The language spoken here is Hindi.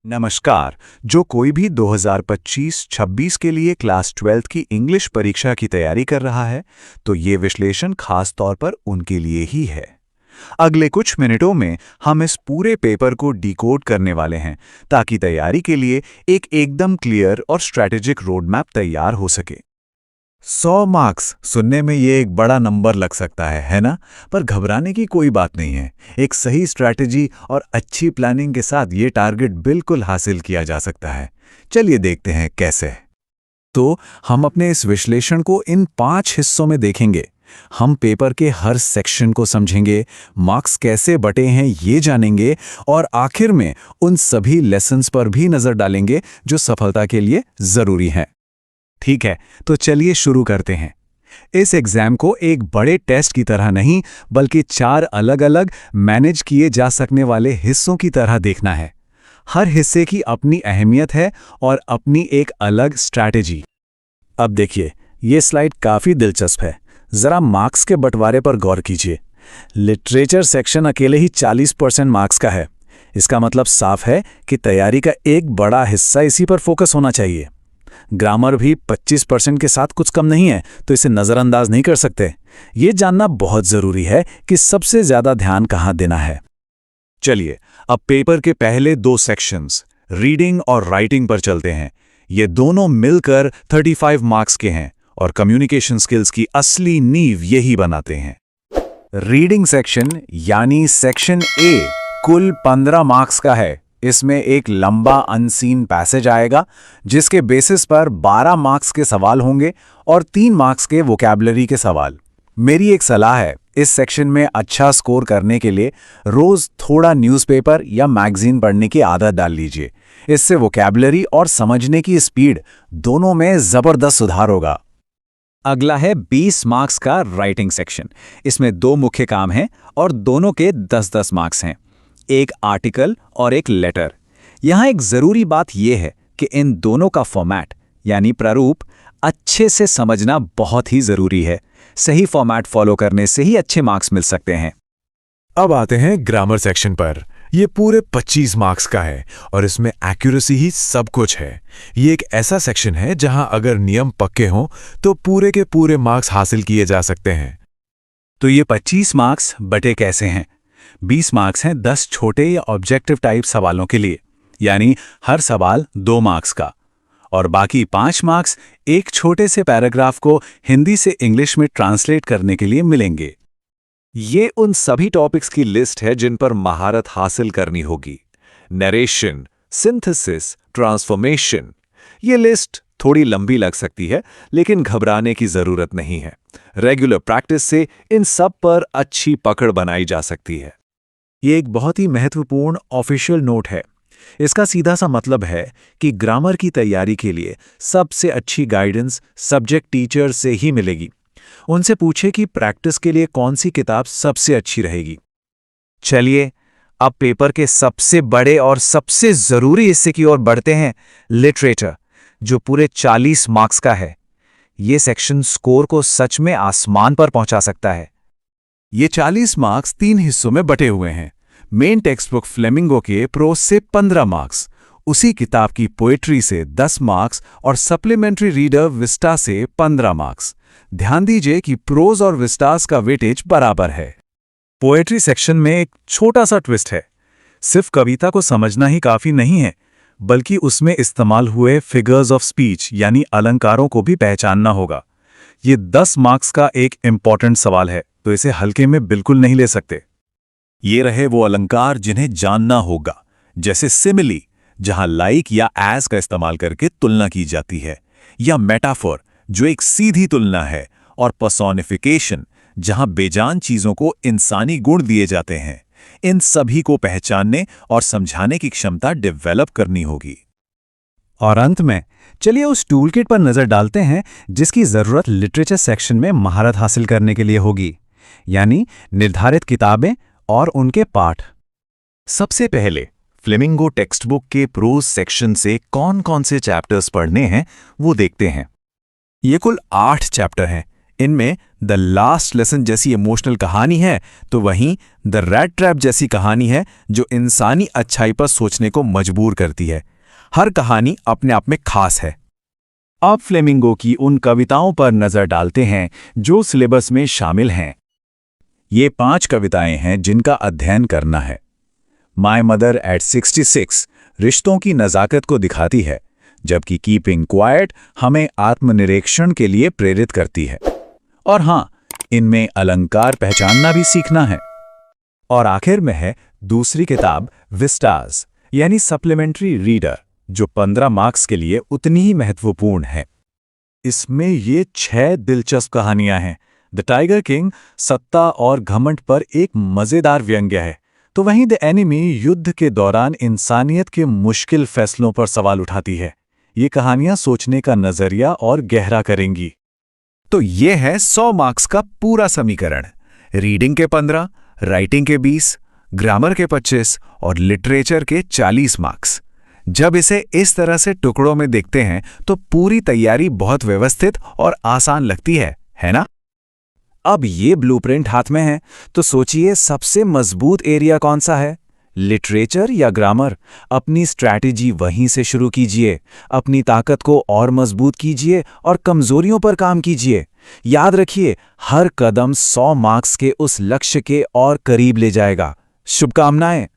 नमस्कार। जो कोई भी 2025-26 के लिए क्लास 12th की इंग्लिश परीक्षा की तैयारी कर रहा है, तो ये विश्लेषण खास तौर पर उनके लिए ही है। अगले कुछ मिनटों में हम इस पूरे पेपर को डिकोड करने वाले हैं, ताकि तैयारी के लिए एक एकदम क्लियर और स्ट्रैटेजिक रोड मैप तैयार हो सके। 100 मार्क्स सुनने में ये एक बड़ा नंबर लग सकता है ना? पर घबराने की कोई बात नहीं है। एक सही स्ट्रैटेजी और अच्छी प्लानिंग के साथ ये टारगेट बिल्कुल हासिल किया जा सकता है। चलिए देखते हैं कैसे। तो हम अपने इस विश्लेषण को इन 5 हिस्सों में देखेंगे। हम पेपर के हर सेक्शन को समझेंगे, मार्क्स कैसे बटे हैं ये जानेंगे, और आखिर में उन सभी लेसन्स पर भी नजर डालेंगे जो सफलता के लिए जरूरी हैं। ठीक है, तो चलिए शुरू करते हैं। इस एग्जाम को एक बड़े टेस्ट की तरह नहीं, बल्कि 4 अलग-अलग मैनेज किए जा सकने वाले हिस्सों की तरह देखना है। हर हिस्से की अपनी अहमियत है और अपनी एक अलग स्ट्रैटेजी। अब देखिए, ये स्लाइड काफी दिलचस्प है। जरा मार्क्स के बंटवारे पर गौर कीजिए। लिटरेचर सेक्शन अकेले ही 40% मार्क्स का है। इसका मतलब साफ है कि तैयारी का एक बड़ा हिस्सा इसी पर फोकस होना चाहिए। ग्रामर भी 25% के साथ कुछ कम नहीं है, तो इसे नज़रअंदाज नहीं कर सकते। ये जानना बहुत ज़रूरी है कि सबसे ज़्यादा ध्यान कहाँ देना है। चलिए अब पेपर के पहले 2 सेक्शंस, रीडिंग और राइटिंग पर चलते हैं। ये दोनों मिलकर 35 मार्क्स के हैं और कम्युनिकेशन स्किल्स की असली नींव यही बनाते हैं। रीडिंग सेक्शन यानी सेक्शन ए कुल 15 मार्क्स का है। इसमें एक लंबा अनसीन पैसेज आएगा, जिसके बेसिस पर 12 मार्क्स के सवाल होंगे और 3 मार्क्स के वोकैबुलरी के सवाल। मेरी एक सलाह है, इस सेक्शन में अच्छा स्कोर करने के लिए रोज थोड़ा न्यूज़पेपर या मैगजीन पढ़ने की आदत डाल लीजिए। इससे वोकैबुलरी और समझने की स्पीड दोनों में जबरदस्त सुधार होगा। अगला है 20 मार्क्स का राइटिंग सेक्शन। इसमें 2 मुख्य काम हैं और दोनों के 10-10 मार्क्स हैं। एक आर्टिकल और एक लेटर। यहां एक जरूरी बात यह है कि इन दोनों का फॉर्मेट यानी प्रारूप अच्छे से समझना बहुत ही जरूरी है। सही फॉर्मेट फॉलो करने से ही अच्छे मार्क्स मिल सकते हैं। अब आते हैं ग्रामर सेक्शन पर। ये पूरे 25 मार्क्स का है और इसमें एक्यूरेसी ही सब कुछ है। ये एक ऐसा सेक्शन है जहां अगर नियम पक्के हों तो पूरे के पूरे मार्क्स हासिल किए जा सकते हैं। तो ये 25 मार्क्स बटे कैसे हैं? 20 मार्क्स हैं 10 छोटे या ऑब्जेक्टिव टाइप सवालों के लिए, यानी हर सवाल 2 मार्क्स का, और बाकी 5 मार्क्स एक छोटे से पैराग्राफ को हिंदी से इंग्लिश में ट्रांसलेट करने के लिए मिलेंगे। ये उन सभी टॉपिक्स की लिस्ट है जिन पर महारत हासिल करनी होगी। Narration, synthesis, transformation. ये लिस्ट थोड़ी लंबी लग सकती है, लेकिन घबराने की जरूरत नहीं है। रेगुलर प्रैक्टिस से इन सब पर अच्छी पकड़ बनाई जा सकती है। ये एक बहुत ही महत्वपूर्ण ऑफिशियल नोट है। इसका सीधा सा मतलब है कि ग्रामर की तैयारी के लिए सबसे अच्छी गाइडेंस सब्जेक्ट टीचर से ही मिलेगी। उनसे पूछे कि प्रैक्टिस के लिए कौन सी किताब सबसे अच्छी रहेगी। चलिए अब पेपर के सबसे बड़े और सबसे जरूरी हिस्से की ओर बढ़ते हैं, लिटरेचर, जो पूरे 40 मार्क्स का है। ये सेक्शन स्कोर को सच में आसमान पर पहुंचा सकता है। ये 40 मार्क्स 3 हिस्सों में बटे हुए हैं। मेन टेक्स्ट बुक फ्लेमिंगो के प्रोज से 15 मार्क्स, उसी किताब की पोएट्री से 10 मार्क्स और सप्लीमेंट्री रीडर विस्टा से 15 मार्क्स। ध्यान दीजिए कि प्रोज और विस्टास का वेटेज बराबर है। पोएट्री सेक्शन में एक छोटा सा ट्विस्ट है। सिर्फ कविता को समझना ही काफी नहीं है, बल्कि उसमें इस्तेमाल हुए फिगर्स ऑफ स्पीच यानी अलंकारों को भी पहचानना होगा। ये 10 मार्क्स का एक इंपॉर्टेंट सवाल है, तो इसे हल्के में बिल्कुल नहीं ले सकते। ये रहे वो अलंकार जिन्हें जानना होगा, जैसे सिमिली, जहां लाइक या एज का इस्तेमाल करके तुलना की जाती है, या मेटाफोर, जो एक सीधी तुलना है, और पर्सोनिफिकेशन, जहां बेजान चीजों को इंसानी गुण दिए जाते हैं। इन सभी को पहचानने और समझाने की क्षमता डेवलप करनी होगी। और अंत में चलिए उस टूलकिट पर नजर डालते हैं जिसकी जरूरत लिटरेचर सेक्शन में महारत हासिल करने के लिए होगी, यानी निर्धारित किताबें और उनके पाठ। सबसे पहले फ्लेमिंगो टेक्स्ट बुक के प्रोज सेक्शन से कौन कौन से चैप्टर्स पढ़ने हैं वो देखते हैं। ये कुल 8 चैप्टर हैं। इनमें द लास्ट लेसन जैसी इमोशनल कहानी है, तो वहीं द रैट ट्रैप जैसी कहानी है जो इंसानी अच्छाई पर सोचने को मजबूर करती है। हर कहानी अपने आप में खास है। अब फ्लेमिंगो की उन कविताओं पर नजर डालते हैं जो सिलेबस में शामिल हैं। ये 5 कविताएं हैं जिनका अध्ययन करना है। माय मदर एट 66 रिश्तों की नज़ाकत को दिखाती है, जबकि कीपिंग क्वाइट हमें आत्मनिरीक्षण के लिए प्रेरित करती है। और हाँ, इनमें अलंकार पहचानना भी सीखना है। और आखिर में है दूसरी किताब विस्टास यानी सप्लीमेंट्री रीडर, जो 15 मार्क्स के लिए उतनी ही महत्वपूर्ण है। इसमें ये 6 दिलचस्प कहानियां हैं। द टाइगर किंग सत्ता और घमंड पर एक मजेदार व्यंग्य है, तो वहीं द एनिमी युद्ध के दौरान इंसानियत के मुश्किल फैसलों पर सवाल उठाती है। ये कहानियां सोचने का नजरिया और गहरा करेंगी। तो ये है 100 मार्क्स का पूरा समीकरण। रीडिंग के 15, राइटिंग के 20, ग्रामर के 25 और लिटरेचर के 40 मार्क्स। जब इसे इस तरह से टुकड़ों में देखते हैं तो पूरी तैयारी बहुत व्यवस्थित और आसान लगती है ना? अब ये ब्लूप्रिंट हाथ में है, तो सोचिए सबसे मजबूत एरिया कौन सा है, लिटरेचर या ग्रामर? अपनी स्ट्रैटेजी वहीं से शुरू कीजिए। अपनी ताकत को और मजबूत कीजिए और कमजोरियों पर काम कीजिए। याद रखिए, हर कदम 100 मार्क्स के उस लक्ष्य के और करीब ले जाएगा। शुभकामनाएं।